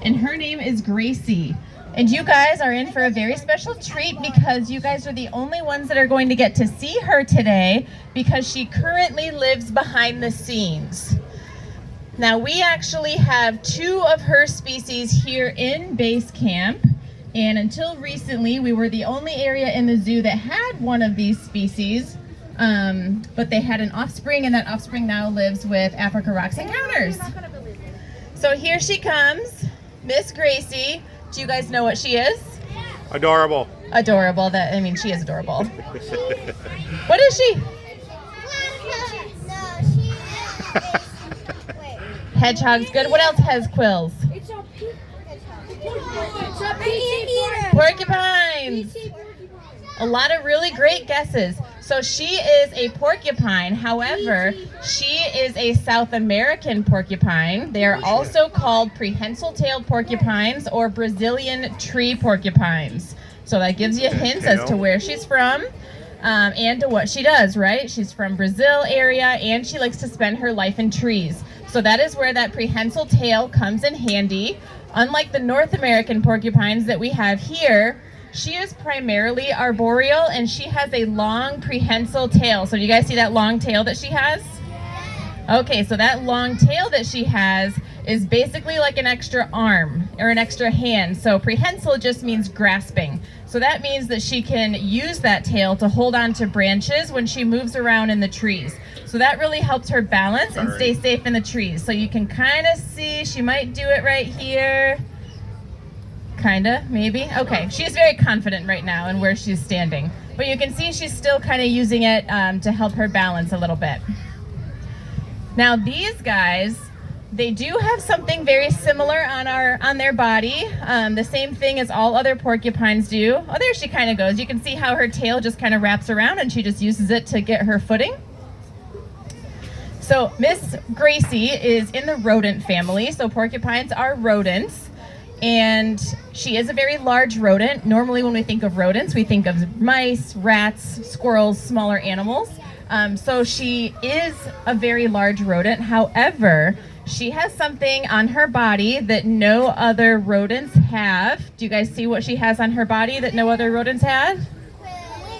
and her name is Gracie. And you guys are in for a very special treat because you guys are the only ones that are going to get to see her today because she currently lives behind the scenes. Now, we actually have 2 of her species here in base camp, and until recently, we were the only area in the zoo that had one of these species, but they had an offspring, and that offspring now lives with Africa Rocks Encounters. So here she comes, Miss Gracie. Do you guys know what she is? Adorable. Adorable. She is adorable. What is she? Hedgehog's good. What else has quills? It's a peach. Porcupines. A lot of really great guesses. So she is a porcupine. However, she is a South American porcupine. They are also called prehensile-tailed porcupines or Brazilian tree porcupines. So that gives you hints as to where she's from and to what she does, right? She's from Brazil area and she likes to spend her life in trees. So that is where that prehensile tail comes in handy. Unlike the North American porcupines that we have here, she is primarily arboreal and she has a long prehensile tail. So do you guys see that long tail that she has? Okay, so that long tail that she has is basically like an extra arm or an extra hand. So prehensile just means grasping. So that means that she can use that tail to hold on to branches when she moves around in the trees. So that really helps her balance and stay safe in the trees. So you can kind of see, she might do it right here. Kinda, maybe. Okay, she's very confident right now in where she's standing. But you can see she's still kind of using it to help her balance a little bit. Now these guys, they do have something very similar on their body. The same thing as all other porcupines do. Oh, there she kind of goes. You can see how her tail just kind of wraps around and she just uses it to get her footing. So Miss Gracie is in the rodent family. So porcupines are rodents. And she is a very large rodent. Normally when we think of rodents, we think of mice, rats, squirrels, smaller animals. So she is a very large rodent. However, she has something on her body that no other rodents have. Do you guys see what she has on her body that no other rodents have?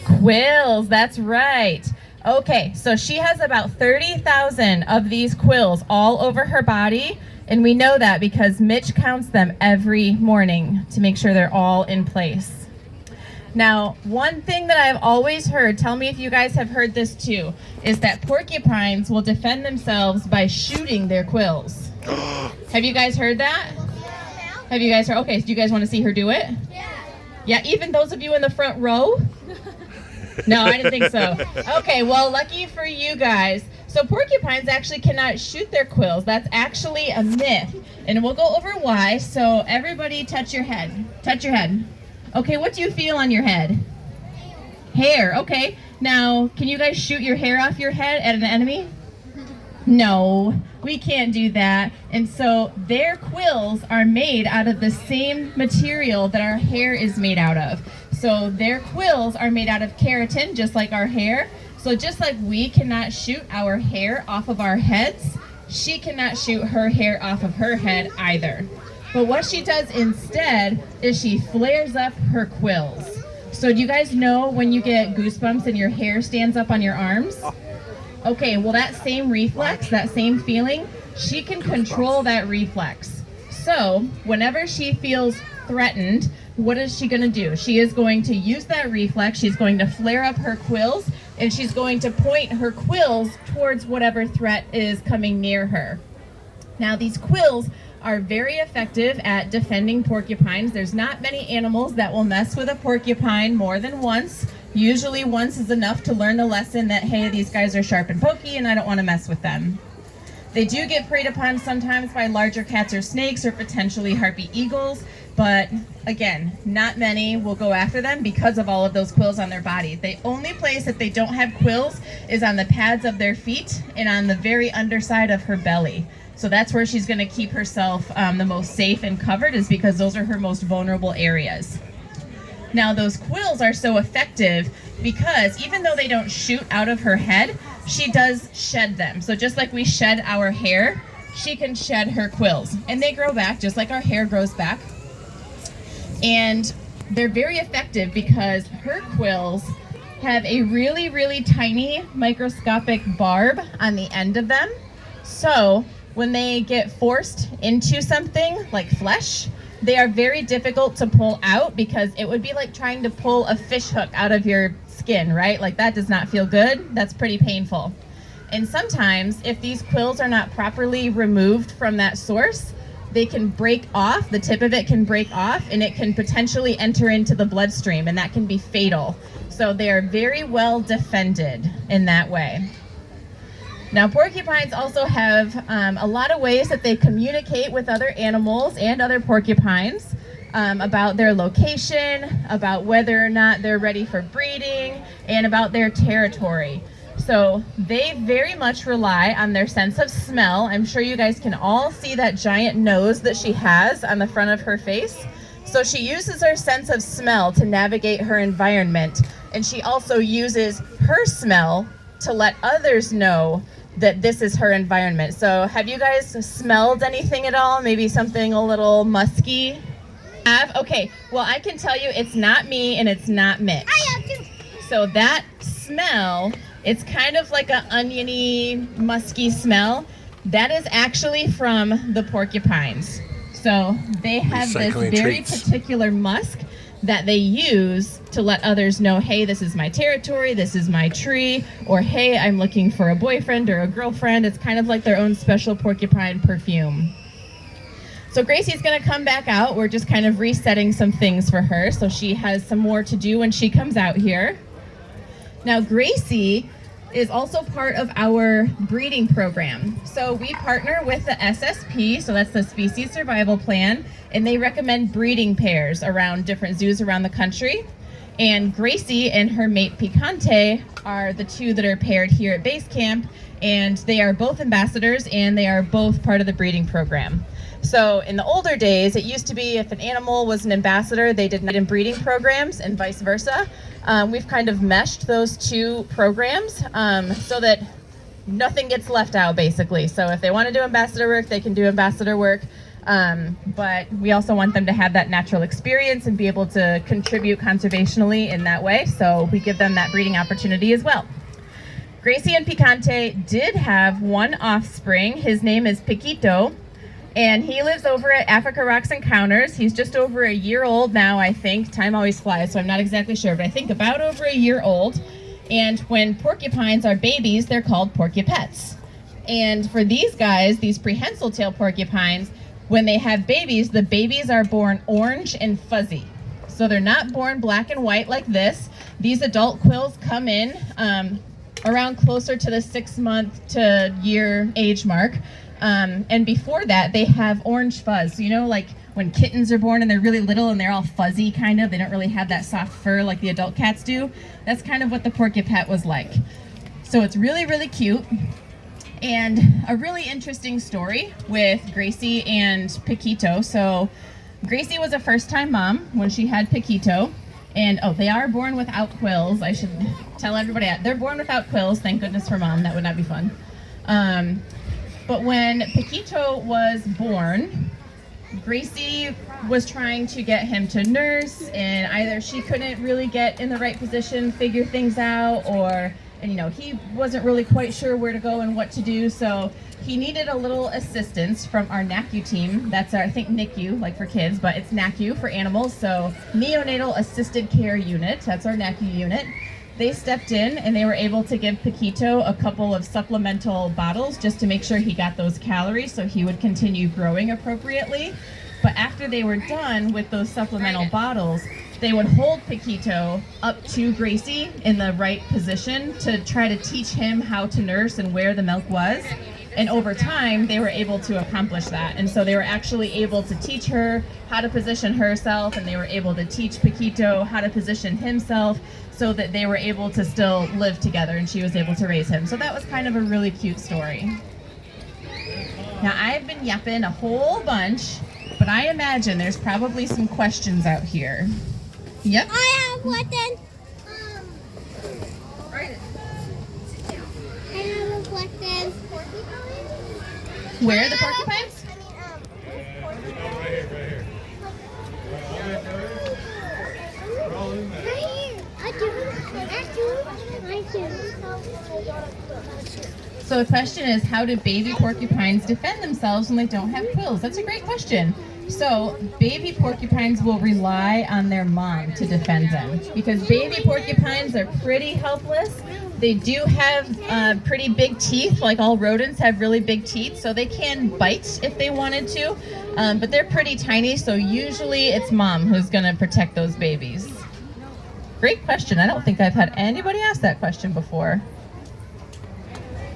Quills, that's right. Okay, so she has about 30,000 of these quills all over her body. And we know that because Mitch counts them every morning to make sure they're all in place. Now, one thing that I've always heard, tell me if you guys have heard this too, is that porcupines will defend themselves by shooting their quills. Have you guys heard that? Have you guys heard? Okay, so do you guys want to see her do it? Yeah, even those of you in the front row? No, I didn't think so. Okay, well, lucky for you guys. So porcupines actually cannot shoot their quills. That's actually a myth. And we'll go over why. So everybody touch your head. Touch your head. Okay, what do you feel on your head? Hair, okay. Now, can you guys shoot your hair off your head at an enemy? No, we can't do that. And so their quills are made out of the same material that our hair is made out of. So their quills are made out of keratin, just like our hair. So just like we cannot shoot our hair off of our heads, she cannot shoot her hair off of her head either. But what she does instead is she flares up her quills. So do you guys know when you get goosebumps and your hair stands up on your arms? Okay, well that same reflex, that same feeling, she can control that reflex. So whenever she feels threatened, what is she going to do? She is going to use that reflex. She's going to flare up her quills and she's going to point her quills towards whatever threat is coming near her. Now these quills are very effective at defending porcupines. There's not many animals that will mess with a porcupine more than once. Usually once is enough to learn the lesson that, hey, these guys are sharp and pokey and I don't want to mess with them. They do get preyed upon sometimes by larger cats or snakes or potentially harpy eagles, but again, not many will go after them because of all of those quills on their body. The only place that they don't have quills is on the pads of their feet and on the very underside of her belly. So that's where she's going to keep herself the most safe and covered, is because those are her most vulnerable areas. Now those quills are so effective because even though they don't shoot out of her head, she does shed them. So just like we shed our hair, she can shed her quills. And they grow back just like our hair grows back. And they're very effective because her quills have a really, really tiny microscopic barb on the end of them. So when they get forced into something like flesh, they are very difficult to pull out because it would be like trying to pull a fish hook out of your skin, right? Like that does not feel good. That's pretty painful. And sometimes if these quills are not properly removed from that source, they can break off, the tip of it can break off, and it can potentially enter into the bloodstream, and that can be fatal. So they are very well defended in that way. Now, porcupines also have a lot of ways that they communicate with other animals and other porcupines about their location, about whether or not they're ready for breeding, and about their territory. So they very much rely on their sense of smell. I'm sure you guys can all see that giant nose that she has on the front of her face. So she uses her sense of smell to navigate her environment, and she also uses her smell to let others know that this is her environment. So have you guys smelled anything at all? Maybe something a little musky? Okay, well I can tell you it's not me and it's not Mitch. I have to. So that smell, it's kind of like an oniony, musky smell. That is actually from the porcupines. So they have this very particular musk that they use to let others know, hey, this is my territory, this is my tree, or hey, I'm looking for a boyfriend or a girlfriend. It's kind of like their own special porcupine perfume. So Gracie's gonna come back out. We're just kind of resetting some things for her, so she has some more to do when she comes out here. Now Gracie is also part of our breeding program. So we partner with the SSP, so that's the Species Survival Plan, and they recommend breeding pairs around different zoos around the country. And Gracie and her mate Picante are the two that are paired here at Basecamp, and they are both ambassadors and they are both part of the breeding program. So in the older days, it used to be if an animal was an ambassador, they did not in breeding programs and vice versa. We've kind of meshed those two programs so that nothing gets left out, basically. So if they want to do ambassador work, they can do ambassador work. But we also want them to have that natural experience and be able to contribute conservationally in that way. So we give them that breeding opportunity as well. Gracie and Picante did have one offspring. His name is Piquito. And he lives over at Africa Rocks Encounters. He's just over a year old now, I think. Time always flies, so I'm not exactly sure, but I think about over a year old. And when porcupines are babies, they're called porcupets. And for these guys, these prehensile tail porcupines, when they have babies, the babies are born orange and fuzzy. So they're not born black and white like this. These adult quills come in around closer to the 6-month to year age mark. And before that, they have orange fuzz. So, you know, like when kittens are born and they're really little and they're all fuzzy kind of, they don't really have that soft fur like the adult cats do. That's kind of what the porcupet was like. So it's really, really cute. And a really interesting story with Gracie and Piquito. So Gracie was a first-time mom when she had Piquito. And, oh, they are born without quills. I should tell everybody that. They're born without quills. Thank goodness for mom. That would not be fun. But when Piquito was born, Gracie was trying to get him to nurse, and either she couldn't really get in the right position, figure things out, and you know, he wasn't really quite sure where to go and what to do, so he needed a little assistance from our NACU team. That's our, I think, NICU, like for kids, but it's NACU for animals, so Neonatal Assisted Care Unit. That's our NACU unit. They stepped in and they were able to give Piquito a couple of supplemental bottles just to make sure he got those calories so he would continue growing appropriately. But after they were done with those supplemental bottles, they would hold Piquito up to Gracie in the right position to try to teach him how to nurse and where the milk was. And over time, they were able to accomplish that. And so they were actually able to teach her how to position herself, and they were able to teach Piquito how to position himself so that they were able to still live together and she was able to raise him. So that was kind of a really cute story. Now I've been yapping a whole bunch, but I imagine there's probably some questions out here. Yep. I have one then. I have a question. Where, the porcupines? So the question is, how do baby porcupines defend themselves when they don't have quills? That's a great question. So baby porcupines will rely on their mom to defend them because baby porcupines are pretty helpless. They do have pretty big teeth, like all rodents have really big teeth, so they can bite if they wanted to, but they're pretty tiny, so usually it's mom who's going to protect those babies. Great question. I don't think I've had anybody ask that question before.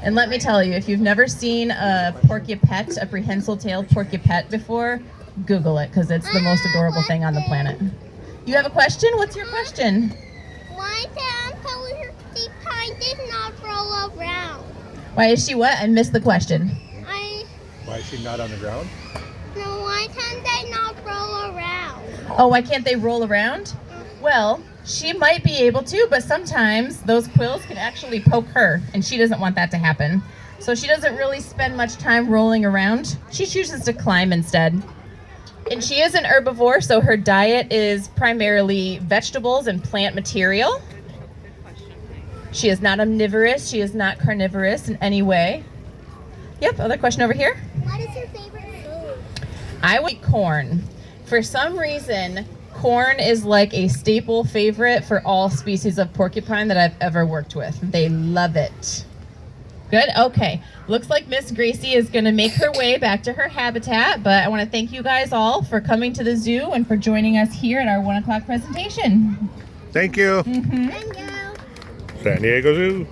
And let me tell you, if you've never seen a porcupette, a prehensile-tailed porcupette before, Google it, because it's the most adorable thing on the planet. You have a question? What's your question? Why does porcupine did not roll around? Why is she what? I missed the question. Why is she not on the ground? No, why can they not roll around? Oh, why can't they roll around? Well, she might be able to, but sometimes those quills can actually poke her, and she doesn't want that to happen. So she doesn't really spend much time rolling around. She chooses to climb instead. And she is an herbivore, so her diet is primarily vegetables and plant material. She is not omnivorous. She is not carnivorous in any way. Yep, other question over here. What is your favorite food? I would eat corn. For some reason, corn is like a staple favorite for all species of porcupine that I've ever worked with. They love it. Good, okay. Looks like Miss Gracie is gonna make her way back to her habitat, but I wanna thank you guys all for coming to the zoo and for joining us here at our 1 o'clock presentation. Thank you. Thank you. San Diego Zoo.